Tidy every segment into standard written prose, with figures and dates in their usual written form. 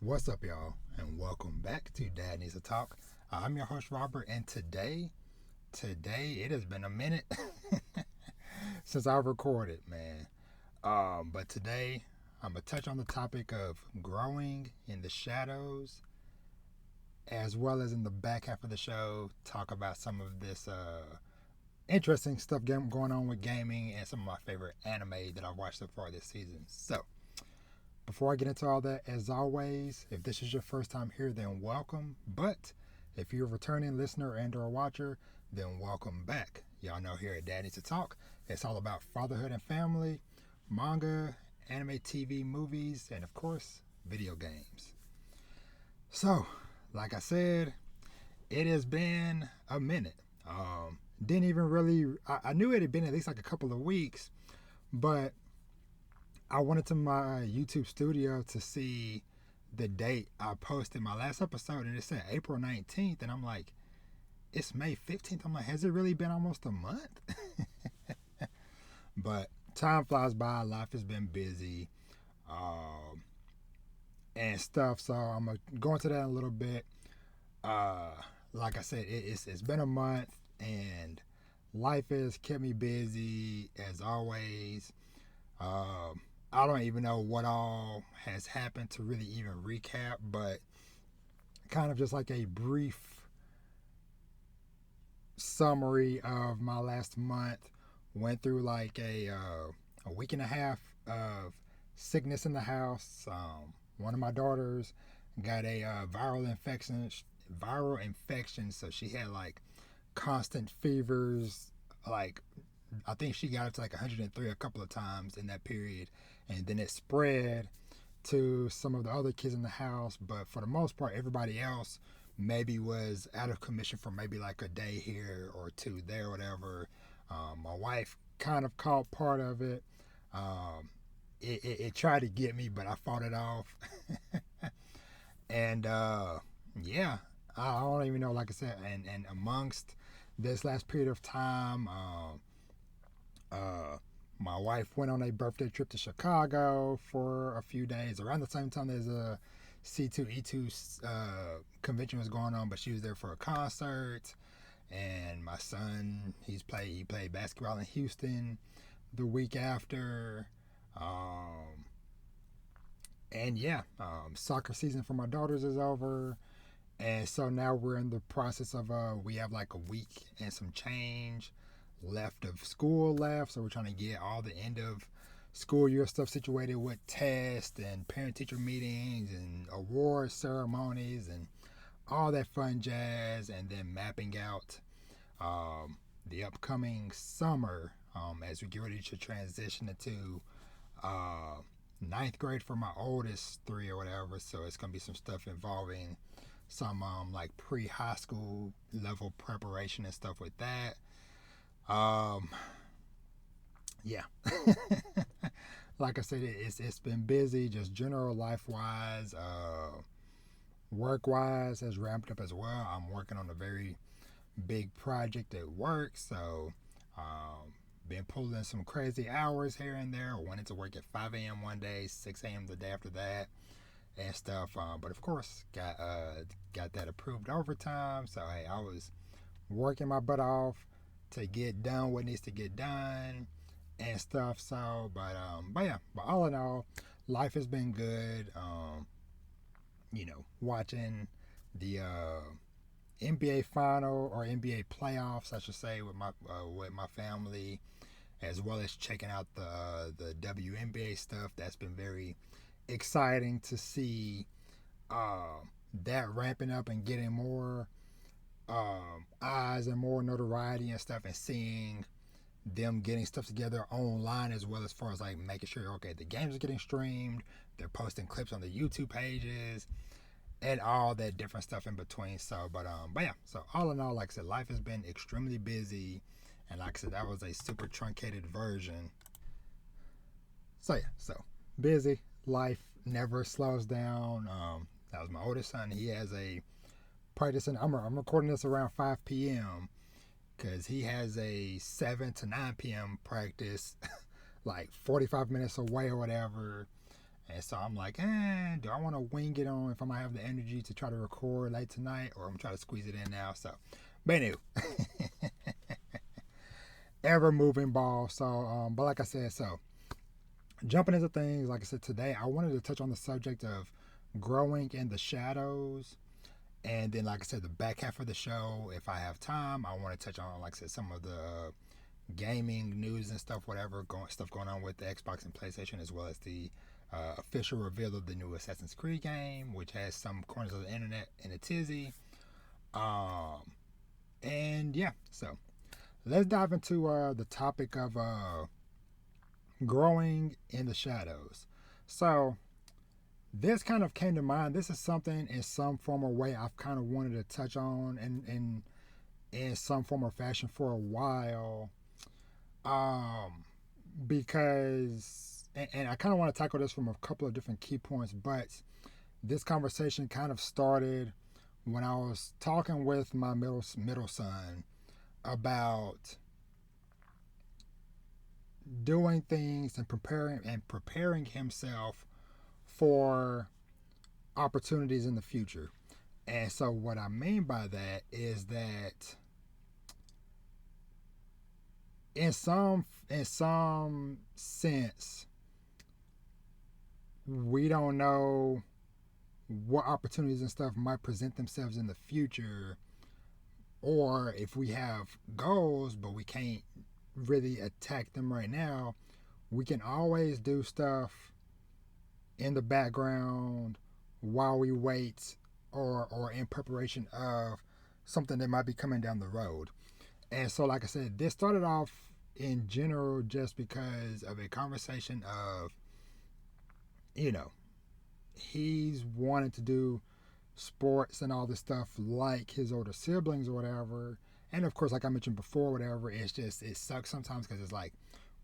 What's up, y'all, and welcome back to Dad Needs to Talk. I'm your host, Robert, and today it has been a minute since I recorded, man. But today I'm gonna touch on the topic of growing in the shadows, as well as in the back half of the show, talk about some of this interesting stuff going on with gaming and some of my favorite anime that I've watched so far this season. So, before I get into all that, as always, if this is your first time here, then welcome. But if you're a returning listener and or watcher, then welcome back. Y'all know here at Dad Needs to Talk, it's all about fatherhood and family, manga, anime, TV, movies, and of course, video games. So, like I said, it has been a minute. Didn't even really, I knew it had been at least like a couple of weeks, but I went into my YouTube studio to see the date I posted my last episode, and it said April 19th, and I'm like, it's May 15th. I'm like, has it really been almost a month? But time flies by. Life has been busy and stuff, so I'm going to go into that in a little bit. Like I said, it's been a month, and life has kept me busy as always. I don't even know what all has happened to really even recap, but kind of just like a brief summary of my last month. Went through like a week and a half of sickness in the house. One of my daughters got a viral infection, so she had like constant fevers. Like I think she got up to like 103 a couple of times in that period, and then it spread to some of the other kids in the house. But for the most part, everybody else maybe was out of commission for maybe like a day here or two there, or whatever. My wife kind of caught part of it. It tried to get me, but I fought it off. And yeah, I don't even know, like I said, and amongst this last period of time, my wife went on a birthday trip to Chicago for a few days around the same time there's a C2E2 convention was going on, but she was there for a concert. And my son, he played basketball in Houston the week after. And yeah, soccer season for my daughters is over. And so now we're in the process of, we have like a week and some change left of school left. So we're trying to get all the end of school year stuff situated with tests and parent teacher meetings and award ceremonies and all that fun jazz. And then mapping out the upcoming summer as we get ready to transition into ninth grade for my oldest three or whatever. So it's going to be some stuff involving some like pre-high school level preparation and stuff with that. Yeah. Like I said, it's been busy, just general life wise. Work wise has ramped up as well. I'm working on a very big project at work, so been pulling some crazy hours here and there. I wanted to work at 5 a.m. one day, 6 a.m. the day after that, and stuff. But of course, got that approved overtime. So hey, I was working my butt off to get done what needs to get done and stuff. So, but yeah, but all in all, life has been good. Watching the NBA final or NBA playoffs, I should say, with my family, as well as checking out the WNBA stuff. That's been very exciting to see that ramping up and getting more eyes and more notoriety and stuff, and seeing them getting stuff together online as well, as far as like making sure, okay, the games are getting streamed, they're posting clips on the YouTube pages and all that different stuff in between. So but yeah, so all in all, like I said, life has been extremely busy, and like I said, that was a super truncated version. So yeah, so busy, life never slows down. That was my oldest son. He has a practice, and I'm recording this around 5 p.m. because he has a 7 to 9 p.m. practice like 45 minutes away or whatever. And so I'm like, do I want to wing it on if I might have the energy to try to record late tonight, or I'm gonna try to squeeze it in now. So, but anyway, ever moving ball. So, but like I said, so jumping into things, like I said today, I wanted to touch on the subject of growing in the shadows. And then, like I said, the back half of the show, if I have time, I want to touch on, like I said, some of the gaming news and stuff, whatever stuff going on with the Xbox and PlayStation, as well as the official reveal of the new Assassin's Creed game, which has some corners of the internet in a tizzy. Um, and yeah, so let's dive into the topic of growing in the shadows. So this kind of came to mind. This is something in some form or way I've kind of wanted to touch on in some form or fashion for a while. Um, because and I kind of want to tackle this from a couple of different key points, but this conversation kind of started when I was talking with my middle son about doing things and preparing himself for opportunities in the future. And so what I mean by that is that in some sense we don't know what opportunities and stuff might present themselves in the future, or if we have goals but we can't really attack them right now, we can always do stuff in the background while we wait, or in preparation of something that might be coming down the road. And so, like I said, this started off in general just because of a conversation of, you know, he's wanting to do sports and all this stuff like his older siblings or whatever. And of course, like I mentioned before, whatever, it's just, it sucks sometimes because it's like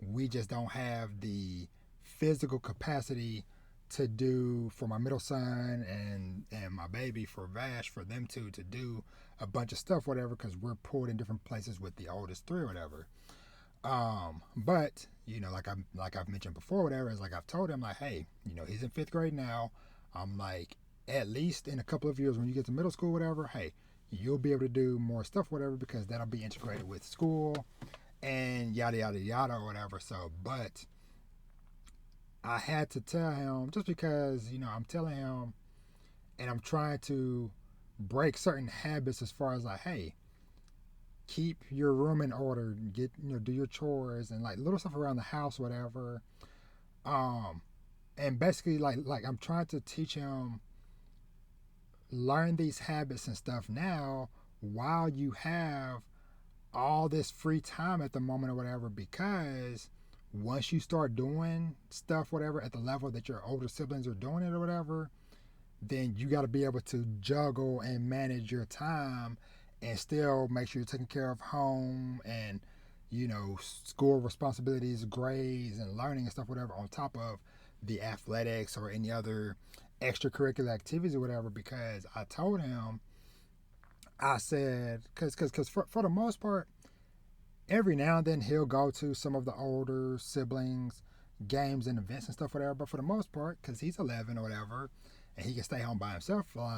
we just don't have the physical capacity to do for my middle son and my baby for Vash, for them to do a bunch of stuff, whatever, because we're pulled in different places with the oldest three or whatever. But you know, like I've mentioned before, whatever, is like I've told him like, hey, you know, he's in fifth grade now. I'm like, at least in a couple of years when you get to middle school, whatever, hey, you'll be able to do more stuff, whatever, because that'll be integrated with school and yada yada yada or whatever. So, but I had to tell him just because, you know, I'm telling him and I'm trying to break certain habits as far as like, hey, keep your room in order, get, you know, do your chores and like little stuff around the house, whatever. Um, and basically like I'm trying to teach him, learn these habits and stuff now while you have all this free time at the moment or whatever, because once you start doing stuff whatever at the level that your older siblings are doing it or whatever, then you got to be able to juggle and manage your time and still make sure you're taking care of home and, you know, school responsibilities, grades and learning and stuff whatever, on top of the athletics or any other extracurricular activities or whatever. Because I told him, I said, because for the most part, every now and then he'll go to some of the older siblings games and events and stuff whatever, but for the most part, because he's 11 or whatever and he can stay home by himself a lot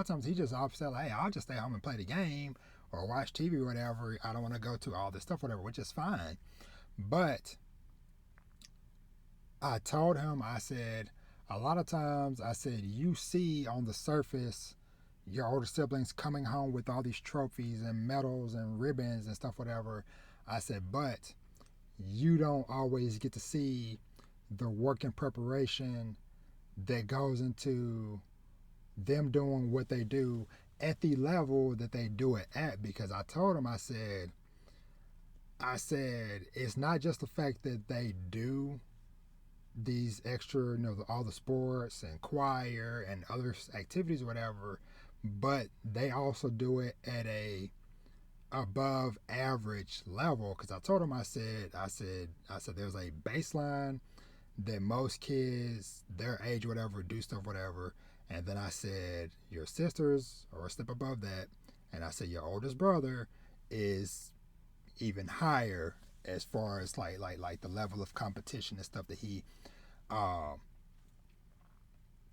of times he just upset like, hey, I'll just stay home and play the game or watch TV or whatever. I don't want to go to all this stuff whatever, which is fine. But I told him, I said, a lot of times, I said, you see on the surface your older siblings coming home with all these trophies and medals and ribbons and stuff whatever. I said, but you don't always get to see the work and preparation that goes into them doing what they do at the level that they do it at. Because I told them, I said it's not just the fact that they do these extra, you know, all the sports and choir and other activities or whatever, but they also do it at a above average level. Because I told them, I said there's a baseline that most kids their age whatever do stuff whatever, and then I said your sisters are a step above that, and I said your oldest brother is even higher as far as like the level of competition and stuff that he um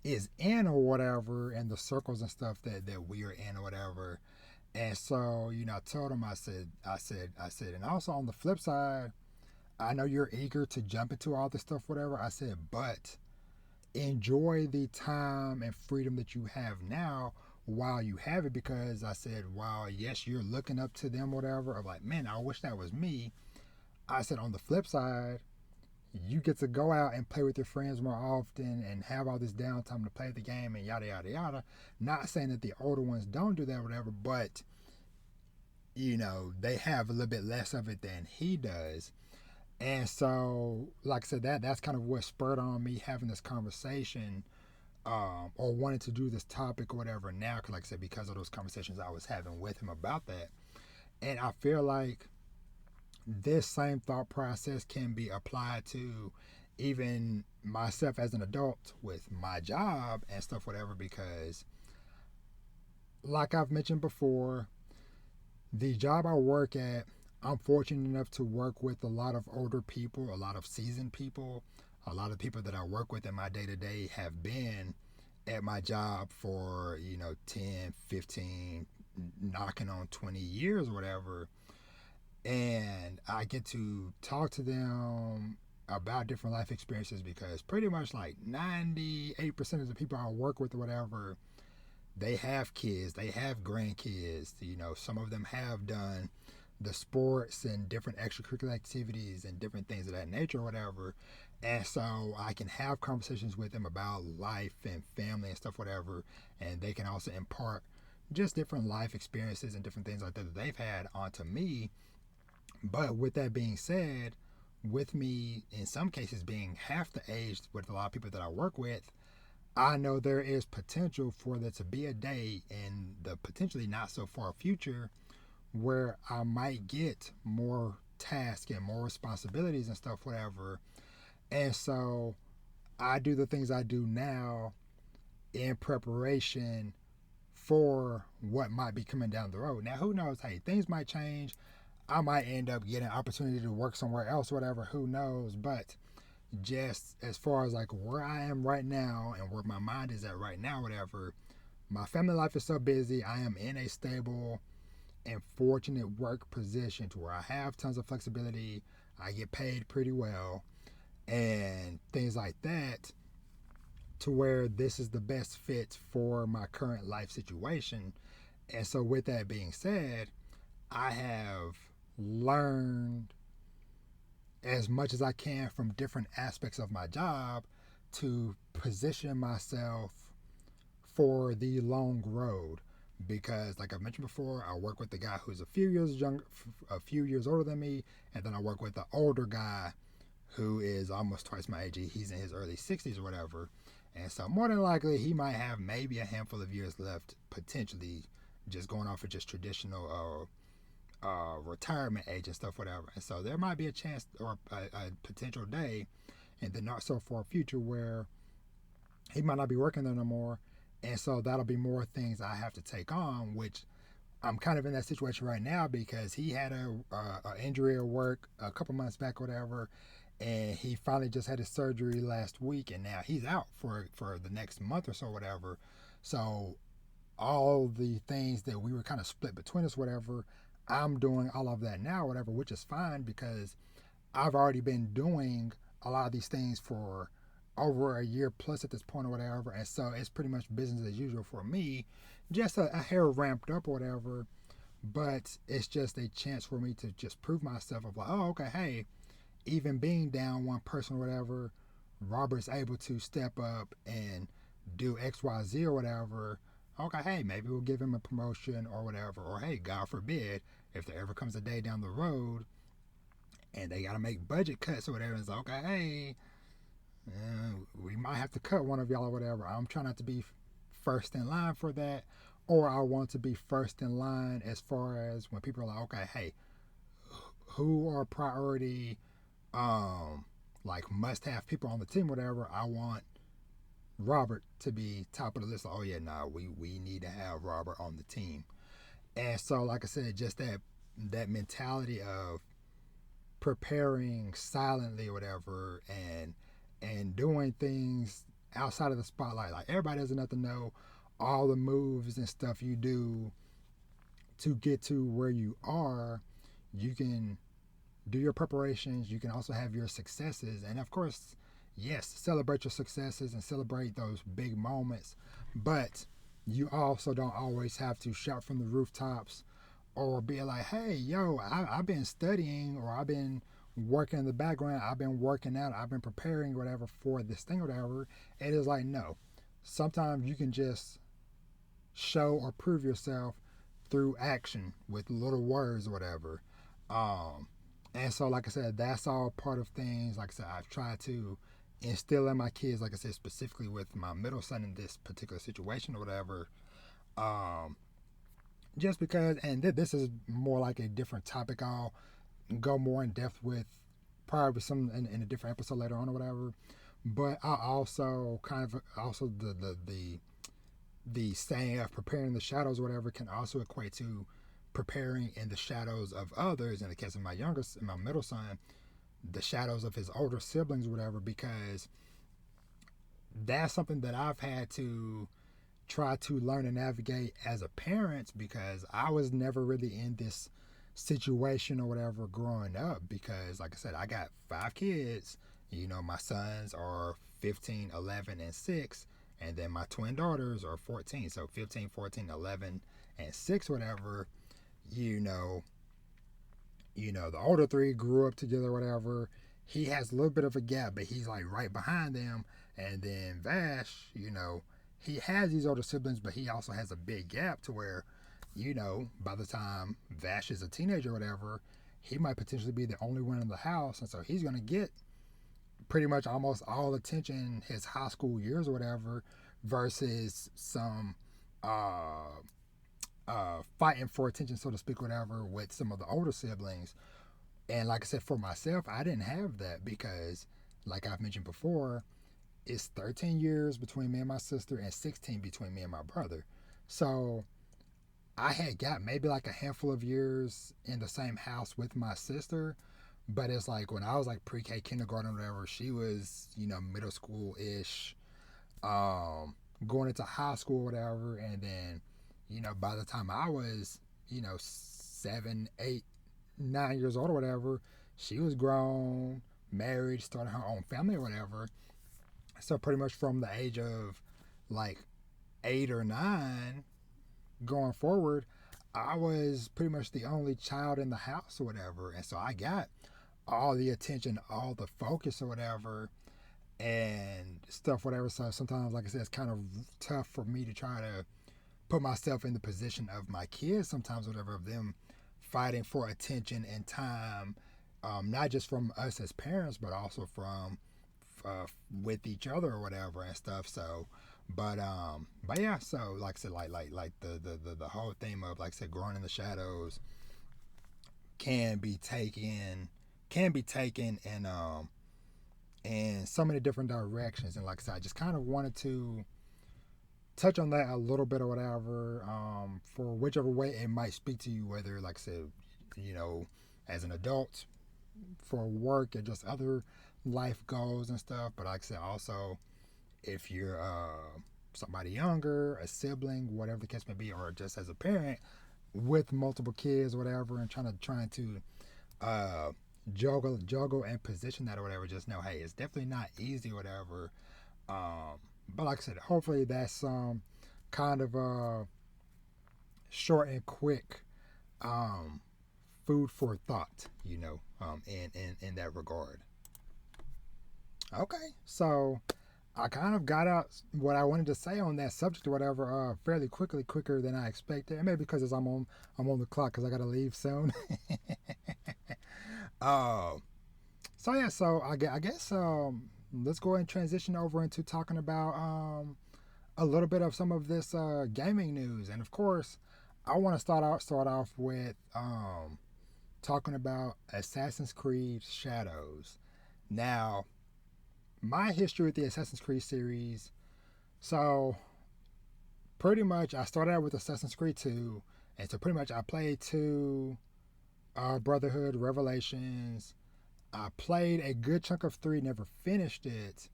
is in or whatever, and the circles and stuff that we are in or whatever. And so, I told him, I said, and also on the flip side, I know you're eager to jump into all this stuff, whatever. I said, but enjoy the time and freedom that you have now while you have it, because I said, while yes, you're looking up to them, whatever, I'm like, man, I wish that was me. I said, on the flip side, you get to go out and play with your friends more often and have all this downtime to play the game and yada yada yada. Not saying that the older ones don't do that, whatever, but they have a little bit less of it than he does. And so, like I said, that's kind of what spurred on me having this conversation, or wanting to do this topic or whatever now. Cause like I said, because of those conversations I was having with him about that. And I feel like this same thought process can be applied to even myself as an adult with my job and stuff, whatever, because like I've mentioned before, the job I work at, I'm fortunate enough to work with a lot of older people, a lot of seasoned people. A lot of people that I work with in my day to day have been at my job for, 10, 15, knocking on 20 years or whatever. And I get to talk to them about different life experiences, because pretty much like 98% of the people I work with or whatever, they have kids, they have grandkids. Some of them have done the sports and different extracurricular activities and different things of that nature or whatever. And so I can have conversations with them about life and family and stuff, whatever. And they can also impart just different life experiences and different things like that they've had onto me. But with that being said, with me in some cases being half the age with a lot of people that I work with, I know there is potential for there to be a day in the potentially not so far future where I might get more tasks and more responsibilities and stuff, whatever. And so I do the things I do now in preparation for what might be coming down the road. Now, who knows? Hey, things might change. I might end up getting an opportunity to work somewhere else, whatever. Who knows? But just as far as like where I am right now and where my mind is at right now, whatever, my family life is so busy. I am in a stable and fortunate work position to where I have tons of flexibility. I get paid pretty well and things like that, to where this is the best fit for my current life situation. And so, with that being said, I have learned as much as I can from different aspects of my job to position myself for the long road. Because, like I mentioned before, I work with the guy who's a few years younger, a few years older than me, and then I work with the older guy who is almost twice my age. He's in his early 60s or whatever, and so more than likely he might have maybe a handful of years left, potentially, just going off of just traditional retirement age and stuff, whatever. And so there might be a chance or a potential day in the not so far future where he might not be working there no more. And so that'll be more things I have to take on, which I'm kind of in that situation right now because he had a injury at work a couple months back, or whatever, and he finally just had his surgery last week, and now he's out for the next month or so, whatever. So all the things that we were kind of split between us, whatever, I'm doing all of that now, whatever, which is fine because I've already been doing a lot of these things for over a year plus at this point or whatever, and so it's pretty much business as usual for me, just a hair ramped up or whatever. But it's just a chance for me to just prove myself of like, oh, okay, hey, even being down one person or whatever, Robert's able to step up and do XYZ or whatever. Okay, hey, maybe we'll give him a promotion or whatever. Or hey, God forbid, if there ever comes a day down the road and they got to make budget cuts or whatever, it's like, okay, hey, we might have to cut one of y'all or whatever. I'm trying not to be first in line for that, or I want to be first in line as far as when people are like, okay, hey, who are priority, like must have people on the team, whatever. I want Robert to be top of the list. Like, oh yeah, nah, we need to have Robert on the team. And so, like I said, just that mentality of preparing silently or whatever, and doing things outside of the spotlight. Like everybody doesn't have to know all the moves and stuff you do to get to where you are. You can do your preparations. You can also have your successes, and of course, yes, celebrate your successes and celebrate those big moments. But you also don't always have to shout from the rooftops or be like, hey, yo, I've been studying, or I've been working in the background, I've been working out, I've been preparing whatever for this thing or whatever. It is like, no. Sometimes you can just show or prove yourself through action with little words or whatever. Um, and so, like I said, that's all part of things. Like I said, I've tried to instill in my kids, like I said, specifically with my middle son in this particular situation or whatever. Um, just because, and this is more like a different topic. I'll go more in depth with probably some in a different episode later on or whatever. But I also kind of also the saying of preparing the shadows or whatever can also equate to preparing in the shadows of others. In the case of my middle son, the shadows of his older siblings or whatever, because that's something that I've had to try to learn and navigate as a parent, because I was never really in this situation or whatever growing up, because like I said, I got 5 kids. My sons are 15, 11, and 6, and then my twin daughters are 14, so 15, 14, 11, and 6, whatever. you know the older 3 grew up together, whatever. He has a little bit of a gap, but he's like right behind them. And then Vash, he has these older siblings, but he also has a big gap to where, by the time Vash is a teenager or whatever, he might potentially be the only one in the house. And so he's going to get pretty much almost all attention his high school years or whatever, versus some fighting for attention, so to speak, whatever, with some of the older siblings. And like I said, for myself, I didn't have that because, like I've mentioned before, it's 13 years between me and my sister and 16 between me and my brother. So I had got maybe like a handful of years in the same house with my sister. But it's like when I was like pre-K, kindergarten, whatever, she was, middle school-ish, going into high school, whatever. And then, by the time I was, 7, 8, 9 years old or whatever, she was grown, married, starting her own family or whatever. So pretty much from the age of like 8 or 9 going forward, I was pretty much the only child in the house or whatever. And so I got all the attention, all the focus or whatever, and stuff, whatever. So sometimes, like I said, it's kind of tough for me to try to put myself in the position of my kids sometimes, whatever, of them fighting for attention and time, not just from us as parents, but also from with each other or whatever and stuff. So, but yeah. So, like I said, like the whole theme of, like I said, growing in the shadows can be taken in so many different directions. And like I said, I just kind of wanted to touch on that a little bit or whatever, for whichever way it might speak to you, whether, like I said, as an adult, for work, and just other life goals and stuff. But like I said, also, if you're somebody younger, a sibling, whatever the case may be, or just as a parent with multiple kids, whatever, and trying to juggle and position that or whatever, just know, hey, it's definitely not easy or whatever. But like I said, hopefully that's kind of short and quick food for thought, in that regard. Okay, so I kind of got out what I wanted to say on that subject or whatever fairly quickly, quicker than I expected. And maybe because I'm on the clock because I got to leave soon. So yeah, so I guess let's go ahead and transition over into talking about a little bit of some of this gaming news. And of course, I want to start off with talking about Assassin's Creed Shadows. Now, my history with the Assassin's Creed series, so pretty much I started out with Assassin's Creed 2, and so pretty much I played 2, Brotherhood, Revelations. I played a good chunk of 3, never finished it.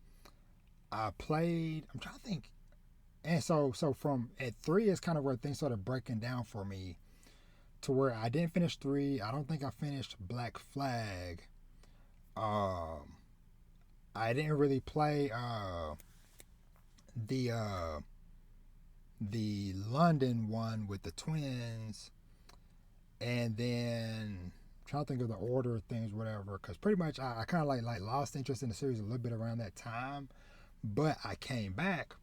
I played. I'm trying to think. And so from at 3 is kind of where things started breaking down for me to where I didn't finish 3. I don't think I finished Black Flag. Um, I didn't really play the uh, the London one with the twins, and then I'm trying to think of the order of things, whatever. Because pretty much I kind of like lost interest in the series a little bit around that time, but I came back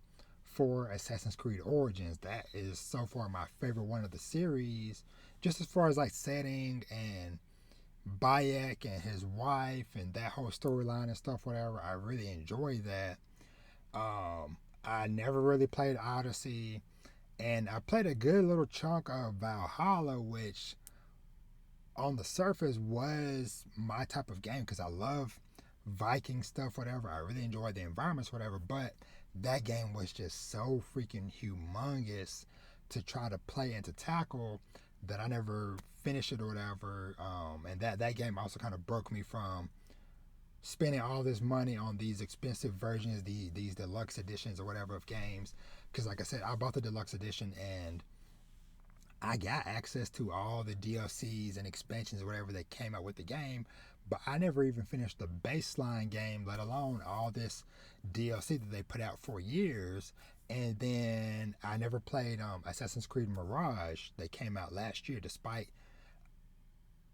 for Assassin's Creed Origins. That is so far my favorite one of the series, just as far as like setting and Bayek and his wife and that whole storyline and stuff, whatever. I really enjoy that. I never really played Odyssey, and I played a good little chunk of Valhalla, which on the surface was my type of game because I love Viking stuff, whatever. I really enjoyed the environments, whatever. But that game was just so freaking humongous to try to play and to tackle that I never finished it or whatever. And that game also kind of broke me from spending all this money on these expensive versions, these deluxe editions or whatever of games. Because like I said, I bought the deluxe edition and I got access to all the DLCs and expansions or whatever that came out with the game, but I never even finished the baseline game, let alone all this DLC that they put out for years. And then I never played Assassin's Creed Mirage that came out last year, despite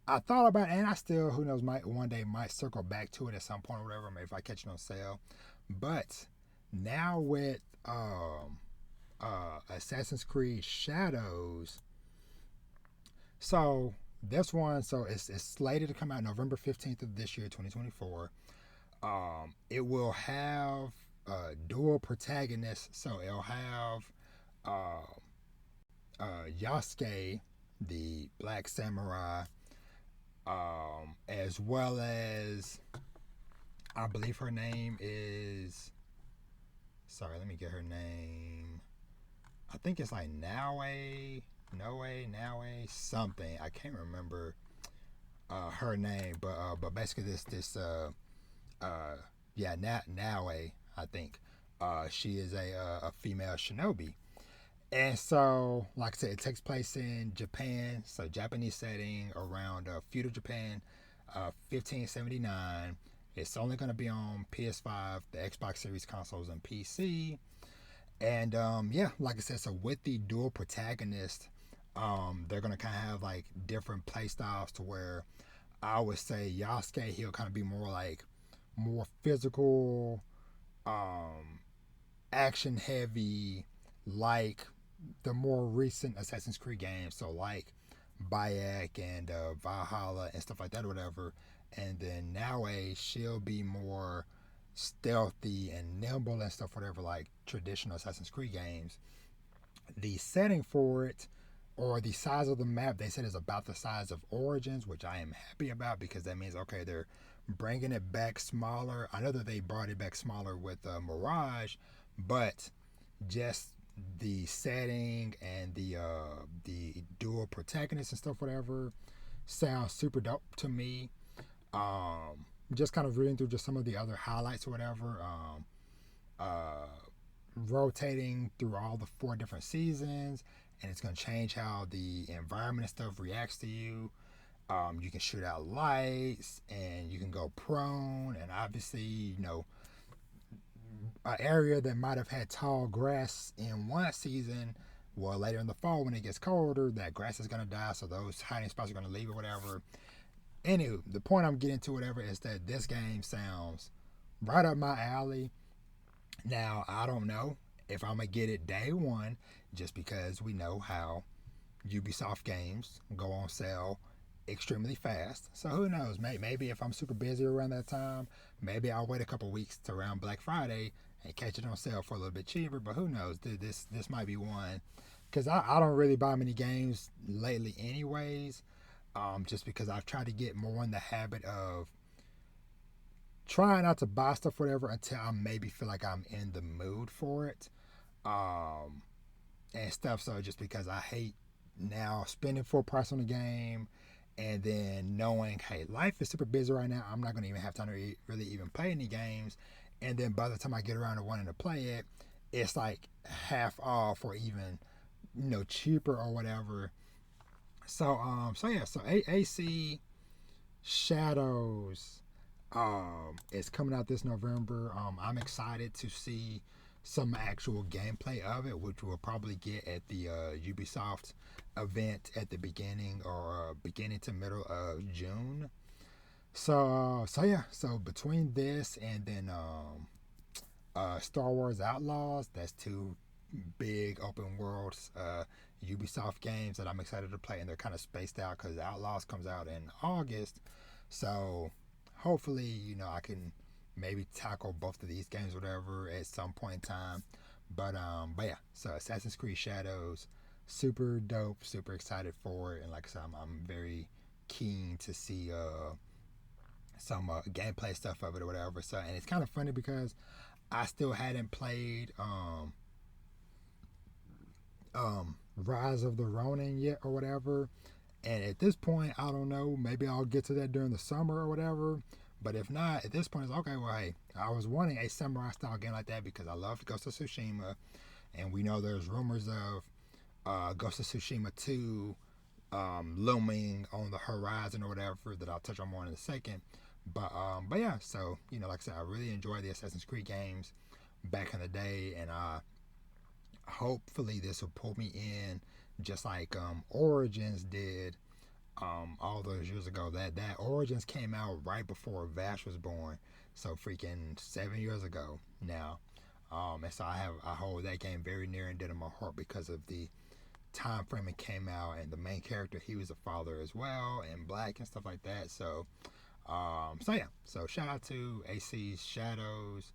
I thought about it, and I still, who knows, might one day might circle back to it at some point or whatever, maybe if I catch it on sale. But now with Assassin's Creed Shadows, so this one, so it's slated to come out November 15th of this year, 2024. It will have dual protagonists, so it'll have uh, Yasuke, the Black Samurai, as well as I believe her name is. Sorry, let me get her name. I think it's like Naue, something. I can't remember her name, but basically uh yeah, Naue, I think. She is a female shinobi. And so, like I said, it takes place in Japan, so Japanese setting around feudal Japan, 1579. It's only going to be on PS5, the Xbox Series consoles, and PC. And yeah, like I said, so with the dual protagonist, they're going to kind of have like different play styles to where I would say Yasuke, he'll kind of be more like more physical, um, action heavy, like the more recent Assassin's Creed games, so like Bayek and Valhalla and stuff like that, or whatever. And then Naue, she'll be more stealthy and nimble and stuff, whatever, like traditional Assassin's Creed games. The setting for it, or the size of the map, they said is about the size of Origins, which I am happy about because that means, okay, they're bringing it back smaller. I know that they brought it back smaller with Mirage, but just the setting and the dual protagonists and stuff, whatever, sounds super dope to me. Just kind of reading through just some of the other highlights or whatever. Uh, Rotating through all the 4 different seasons, and it's going to change how the environment and stuff reacts to you. You can shoot out lights, and you can go prone, and obviously, an area that might have had tall grass in one season, well, later in the fall when it gets colder, that grass is going to die, so those hiding spots are going to leave or whatever. Anywho, the point I'm getting to, whatever, is that this game sounds right up my alley. Now, I don't know if I'm going to get it day one, just because we know how Ubisoft games go on sale extremely fast. So who knows? Maybe if I'm super busy around that time, maybe I'll wait a couple weeks to around Black Friday and catch it on sale for a little bit cheaper. But who knows? This might be one, because I don't really buy many games lately, anyways. Just because I've tried to get more in the habit of trying not to buy stuff, whatever, until I maybe feel like I'm in the mood for it, and stuff. So just because I hate now spending full price on the game, and then knowing, hey, life is super busy right now, I'm not going to even have time to really even play any games, and then by the time I get around to wanting to play it, it's like half off or even cheaper or whatever. So yeah, so AC Shadows is coming out this November. I'm excited to see some actual gameplay of it, which we'll probably get at the Ubisoft event at the beginning or beginning to middle of June. So yeah, so between this and then Star Wars Outlaws, that's two big open world Ubisoft games that I'm excited to play, and they're kind of spaced out because Outlaws comes out in August. So hopefully, I can maybe tackle both of these games, whatever, at some point in time. But yeah, so Assassin's Creed Shadows, super dope, super excited for it, and like I said, I'm very keen to see some gameplay stuff of it or whatever. So, and it's kind of funny because I still hadn't played Rise of the Ronin yet or whatever. And at this point, I don't know. Maybe I'll get to that during the summer or whatever. But if not, at this point, it's okay. Well, hey, I was wanting a samurai style game like that because I love Ghost of Tsushima, and we know there's rumors of Ghost of Tsushima 2 looming on the horizon or whatever that I'll touch on more in a second. But yeah, so like I said, I really enjoy the Assassin's Creed games back in the day, and hopefully this will pull me in just like Origins did all those years ago. That Origins came out right before Vash was born, so freaking 7 years ago now. And so I hold that game very near and dear to my heart because of the time frame it came out, and the main character, he was a father as well, and black and stuff like that. So yeah, so shout out to AC Shadows.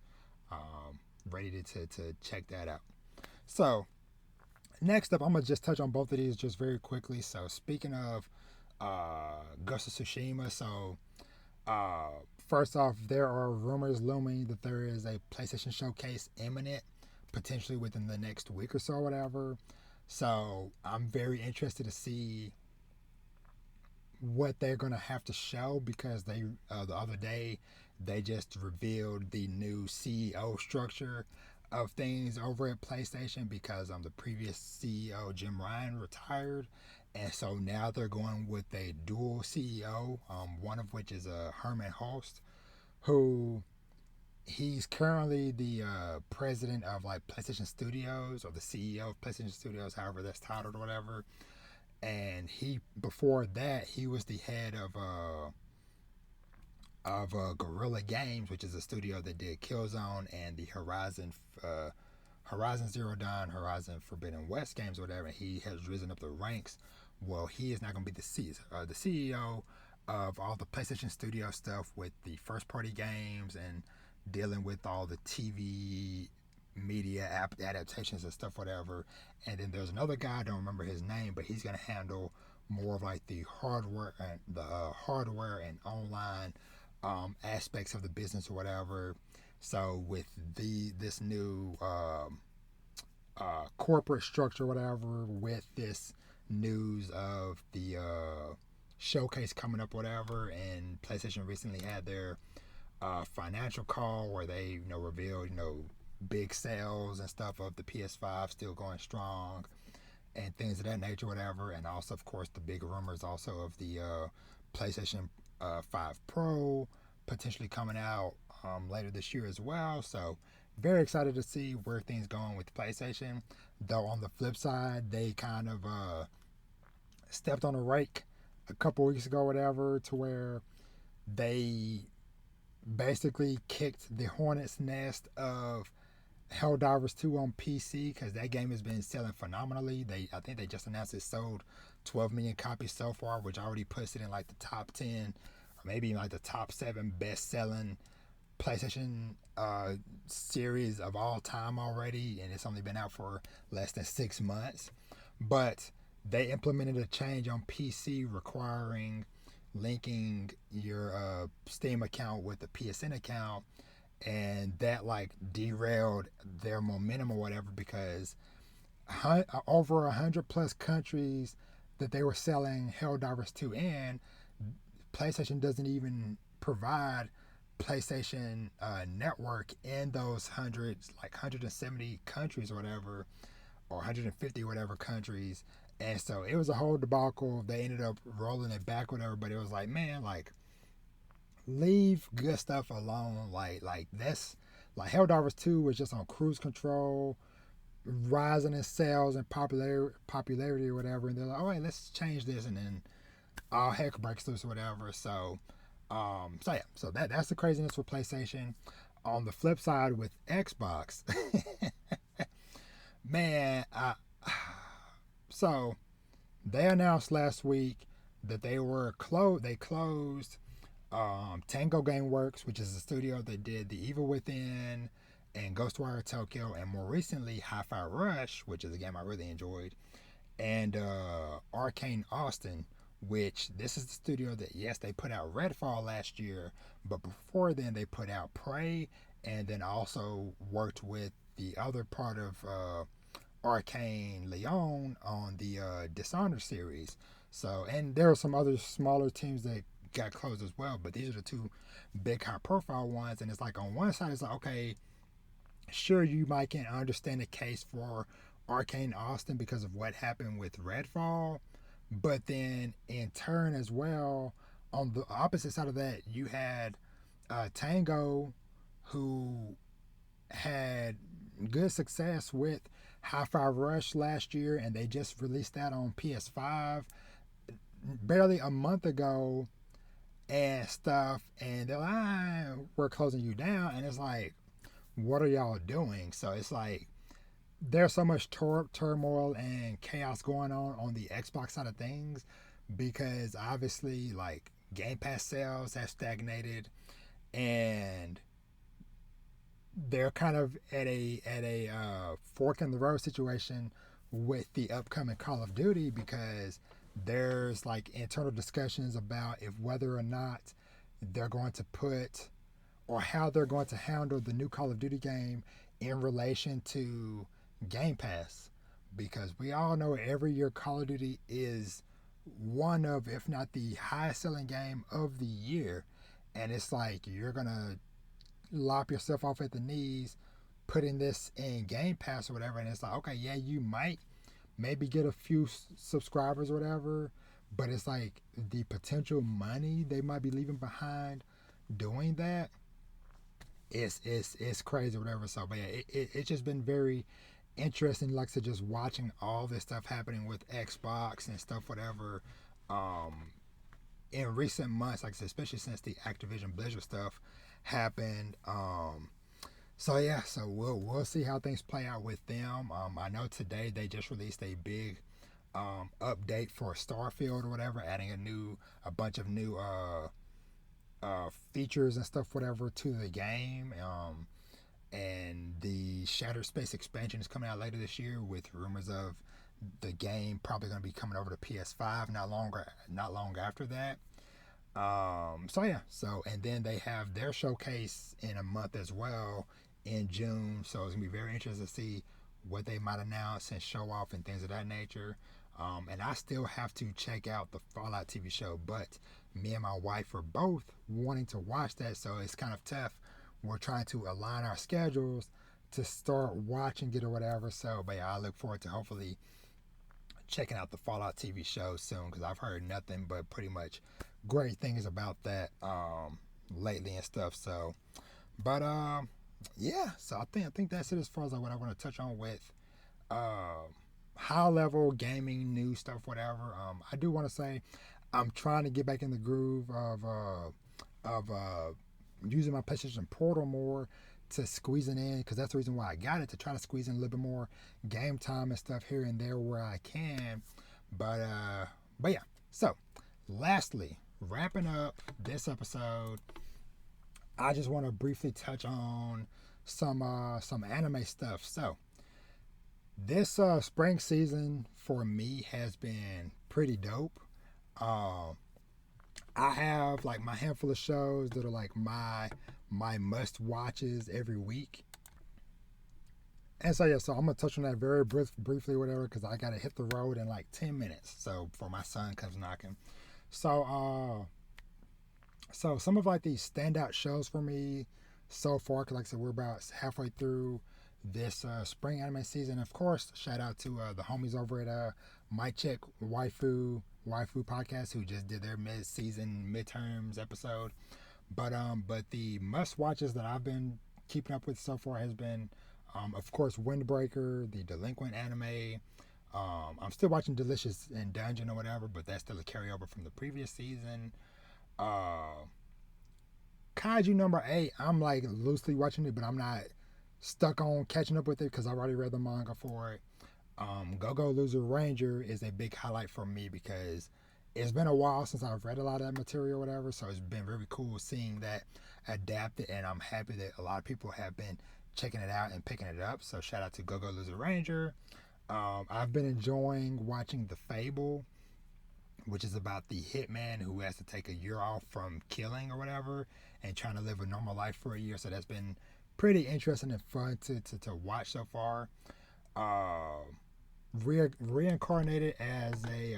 Ready to check that out. So next up, I'm gonna just touch on both of these just very quickly. So speaking of Ghost of Tsushima, so first off, there are rumors looming that there is a PlayStation Showcase imminent, potentially within the next week or so, or whatever. So I'm very interested to see what they're gonna have to show because they the other day they just revealed the new CEO structure of things over at PlayStation because the previous CEO Jim Ryan retired, and so now they're going with a dual CEO, one of which is Herman Hulst, who he's currently the president of like PlayStation Studios or the CEO of PlayStation Studios, however that's titled or whatever. And he before that he was the head of Guerrilla Games, which is a studio that did Killzone and the Horizon Zero Dawn, Horizon Forbidden West games, or whatever. He has risen up the ranks. Well, he is not going to be the CEO of all the PlayStation Studio stuff with the first party games and dealing with all the TV media adaptations and stuff, whatever. And then there's another guy, I don't remember his name, but he's going to handle more of like the hardware and online aspects of the business or whatever. So with this new corporate structure, whatever, with this news of the showcase coming up, whatever, and PlayStation recently had their financial call where they revealed big sales and stuff of the PS5 still going strong and things of that nature, whatever. And also, of course, the big rumors also of the PlayStation 5 Pro potentially coming out later this year as well. So very excited to see where things going with PlayStation. Though on the flip side, they kind of stepped on a rake a couple weeks ago, whatever, to where they basically kicked the hornet's nest of Helldivers 2 on PC because that game has been selling phenomenally. I think they just announced it sold 12 million copies so far, which already puts it in like the top 10 or maybe even like the top 7 best-selling PlayStation series of all time already, and it's only been out for less than 6 months. But they implemented a change on PC requiring linking your Steam account with the PSN account, and that like derailed their momentum or whatever because over 100 plus countries that they were selling Helldivers 2 in, PlayStation doesn't even provide PlayStation network in those hundreds, like 170 countries or whatever, or 150 whatever countries. And so it was a whole debacle. They ended up rolling it back, whatever. But it was like, man, like, leave good stuff alone. Like that's like Helldivers 2 was just on cruise control, rising in sales and popularity or whatever. And they're like, all right, let's change this, and then all heck breaks loose or whatever. So yeah, so that's the craziness with PlayStation. On the flip side, with Xbox, man, so they announced last week that they closed Tango Gameworks, which is the studio that did The Evil Within and Ghostwire Tokyo, and more recently Hi-Fi Rush, which is a game I really enjoyed, and Arcane Austin, which this is the studio that, yes, they put out Redfall last year, but before then they put out Prey, and then also worked with the other part of Arcane Leon on the Dishonored series. So, and there are some other smaller teams that got closed as well, but these are the two big high profile ones. And it's like, on one side it's like, okay, sure, you might can understand the case for Arcane Austin because of what happened with Redfall, but then in turn as well, on the opposite side of that, you had Tango, who had good success with Hi-Fi Rush last year, and they just released that on PS5 barely a month ago and stuff, and they're like, we're closing you down. And it's like, what are y'all doing? So it's like, there's so much turmoil and chaos going on the Xbox side of things, because obviously, like, Game Pass sales have stagnated, and they're kind of at a fork in the road situation with the upcoming Call of Duty, because there's like internal discussions about if whether or not they're going to put, or how they're going to handle the new Call of Duty game in relation to Game Pass, because we all know every year Call of Duty is one of, if not the highest selling game of the year, and it's like, you're gonna lop yourself off at the knees putting this in Game Pass or whatever. And it's like, okay, yeah, you might maybe get a few subscribers or whatever, but it's like the potential money they might be leaving behind doing that is crazy or whatever. So, but yeah, it's just been very interesting, like I said, just watching all this stuff happening with Xbox and stuff, whatever, in recent months, like I said, especially since the Activision Blizzard stuff happened. So yeah, so we'll see how things play out with them. I know today they just released a big update for Starfield or whatever, adding a bunch of new features and stuff, whatever, to the game. And the Shattered Space expansion is coming out later this year, with rumors of the game probably going to be coming over to PS5 not long after that. So yeah, and then they have their showcase in a month as well, in June. So it's gonna be very interesting to see what they might announce and show off and things of that nature. And I still have to check out the Fallout TV show, but me and my wife are both wanting to watch that, so it's kind of tough. We're trying to align our schedules to start watching it or whatever. So, but yeah, I look forward to hopefully checking out the Fallout TV show soon, because I've heard nothing but pretty much great things about that lately and stuff. So, but yeah, so I think that's it as far as like what I want to touch on with high level gaming news stuff, whatever. I do want to say I'm trying to get back in the groove of using my PlayStation Portal more, to squeezing in, because that's the reason why I got it, to try to squeeze in a little bit more game time and stuff here and there where I can. But yeah. So, lastly, wrapping up this episode, I just want to briefly touch on some anime stuff. So, this spring season for me has been pretty dope. I have like my handful of shows that are like my must watches every week. And so yeah, so I'm gonna touch on that very briefly, whatever, because I gotta hit the road in like 10 minutes. So before my son comes knocking. So So some of like these standout shows for me so far, cause like I said, we're about halfway through this spring anime season. Of course, shout out to the homies over at My Check Waifu podcast who just did their mid-season midterms episode. But the must watches that I've been keeping up with so far has been, of course, Windbreaker, the Delinquent anime. I'm still watching Delicious in Dungeon or whatever, but that's still a carryover from the previous season. Uh, Kaiju number 8, I'm like loosely watching it, but I'm not stuck on catching up with it because I already read the manga for it. Go Go Loser Ranger is a big highlight for me because it's been a while since I've read a lot of that material, or whatever. So it's been very cool seeing that adapted, and I'm happy that a lot of people have been checking it out and picking it up. So shout out to Go Go Loser Ranger. I've been enjoying watching The Fable, which is about the hitman who has to take a year off from killing or whatever and trying to live a normal life for a year. So that's been pretty interesting and fun to watch so far. Uh, Reincarnated as a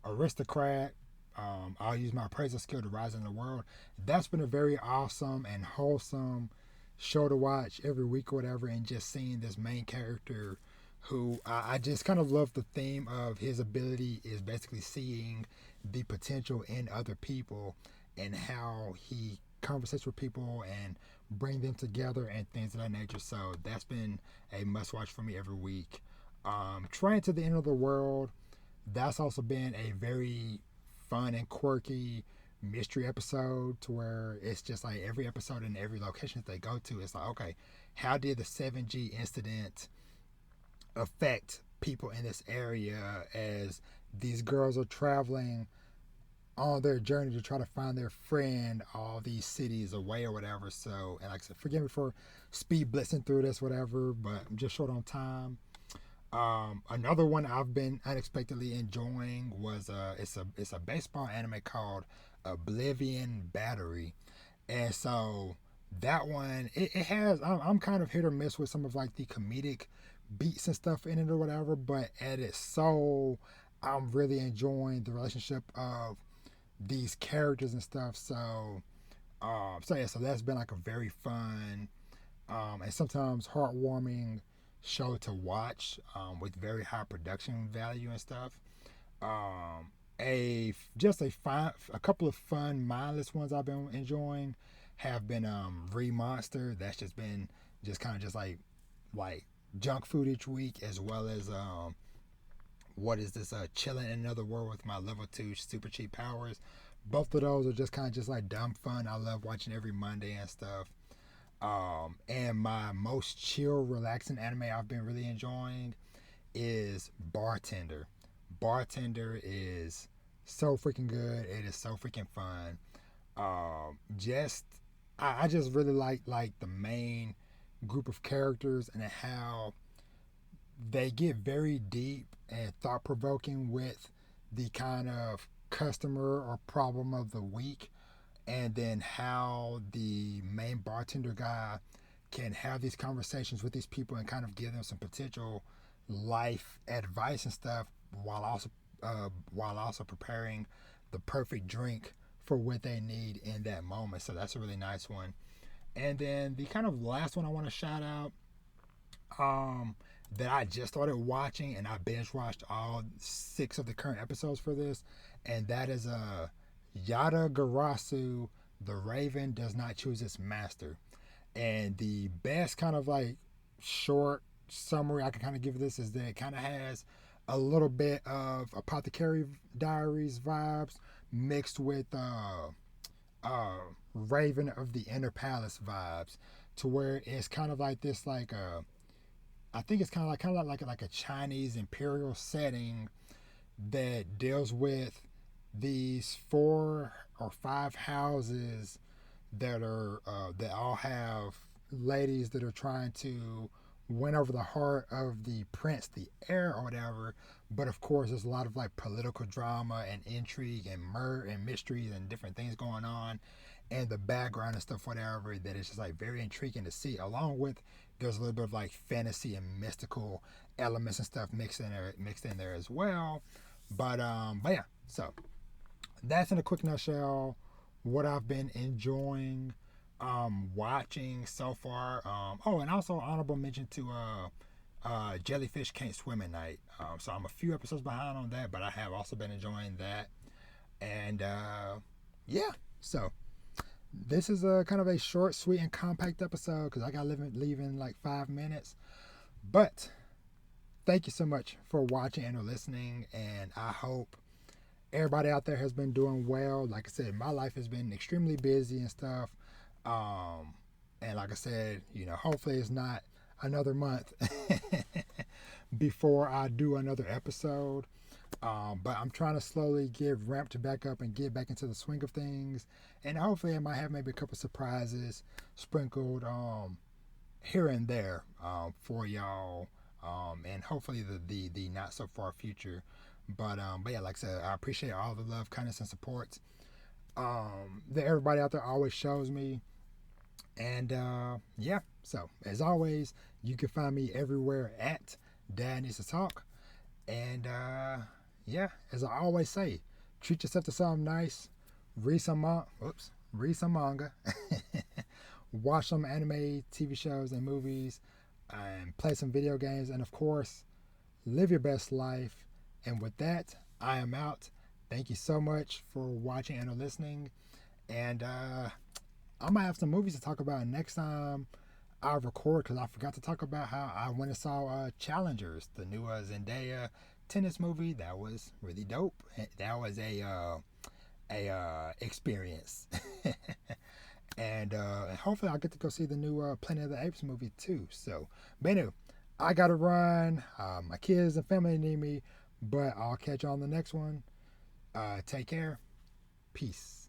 aristocrat. I'll use my appraisal skill to rise in the world. That's been a very awesome and wholesome show to watch every week or whatever, and just seeing this main character who I just kind of love the theme of his ability is basically seeing the potential in other people and how he conversates with people and bring them together and things of that nature. So that's been a must watch for me every week. Train to the End of the World, that's also been a very fun and quirky mystery episode to where it's just like every episode and every location that they go to, it's like, okay, how did the 7G incident affect people in this area as these girls are traveling on their journey to try to find their friend all these cities away or whatever. So, and like I said, forgive me for speed blitzing through this, whatever, but I'm just short on time. Another one I've been unexpectedly enjoying was it's a baseball anime called Oblivion Battery, and so that one it has I'm kind of hit or miss with some of like the comedic beats and stuff in it or whatever, but at its soul, I'm really enjoying the relationship of these characters and stuff. So yeah, so that's been like a very fun and sometimes heartwarming show to watch with very high production value and stuff. A just a couple of fun mindless ones I've been enjoying have been Re Monster. That's just been just kind of just like junk food each week, as well as what is this chilling in another world with my level 2 super cheap powers. Both of those are just kind of just like dumb fun. I love watching every Monday and stuff. And my most chill, relaxing anime I've been really enjoying is Bartender. Bartender is so freaking good. It is so freaking fun. Just I just really like the main group of characters and how they get very deep and thought provoking with the kind of customer or problem of the week, and then how the main bartender guy can have these conversations with these people and kind of give them some potential life advice and stuff while also preparing the perfect drink for what they need in that moment. So that's a really nice one. And then the kind of last one I want to shout out, that I just started watching and I binge watched all 6 of the current episodes for this, and that is Yada Garasu, The Raven Does Not Choose Its Master. And the best kind of like short summary I can kind of give this is that it kind of has a little bit of Apothecary Diaries vibes mixed with Raven of the Inner Palace vibes, to where it's kind of like this I think it's kind of like a Chinese imperial setting that deals with these 4 or 5 houses that all have ladies that are trying to win over the heart of the prince, the heir, or whatever. But of course, there's a lot of like political drama and intrigue and murder and mysteries and different things going on, and the background and stuff, whatever. That is just like very intriguing to see. Along with there's a little bit of like fantasy and mystical elements and stuff mixed in there as well. But yeah, so that's in a quick nutshell what I've been enjoying watching so far. Oh, and also honorable mention to Jellyfish Can't Swim at Night. So I'm a few episodes behind on that, but I have also been enjoying that. And yeah, so this is a kind of a short, sweet, and compact episode because I got to leave in like 5 minutes. But thank you so much for watching and listening, and I hope everybody out there has been doing well. Like I said, my life has been extremely busy and stuff. Um, and like I said, hopefully it's not another month before I do another episode. But I'm trying to slowly get ramped back up and get back into the swing of things. And hopefully I might have maybe a couple surprises sprinkled here and there for y'all. And hopefully the not so far future. But yeah, like I said, I appreciate all the love, kindness, and support that everybody out there always shows me. And yeah, so as always, you can find me everywhere at Dad Needs to Talk. And yeah, as I always say, treat yourself to something nice. Read some manga. Watch some anime, TV shows, and movies. And play some video games. And of course, live your best life. And with that, I am out. Thank you so much for watching and listening. And I might have some movies to talk about next time I record because I forgot to talk about how I went and saw Challengers, the new Zendaya tennis movie. That was really dope. That was a experience. And hopefully I'll get to go see the new Planet of the Apes movie too. So, but anyway, I gotta run. My kids and family need me, but I'll catch you on the next one. Take care. Peace.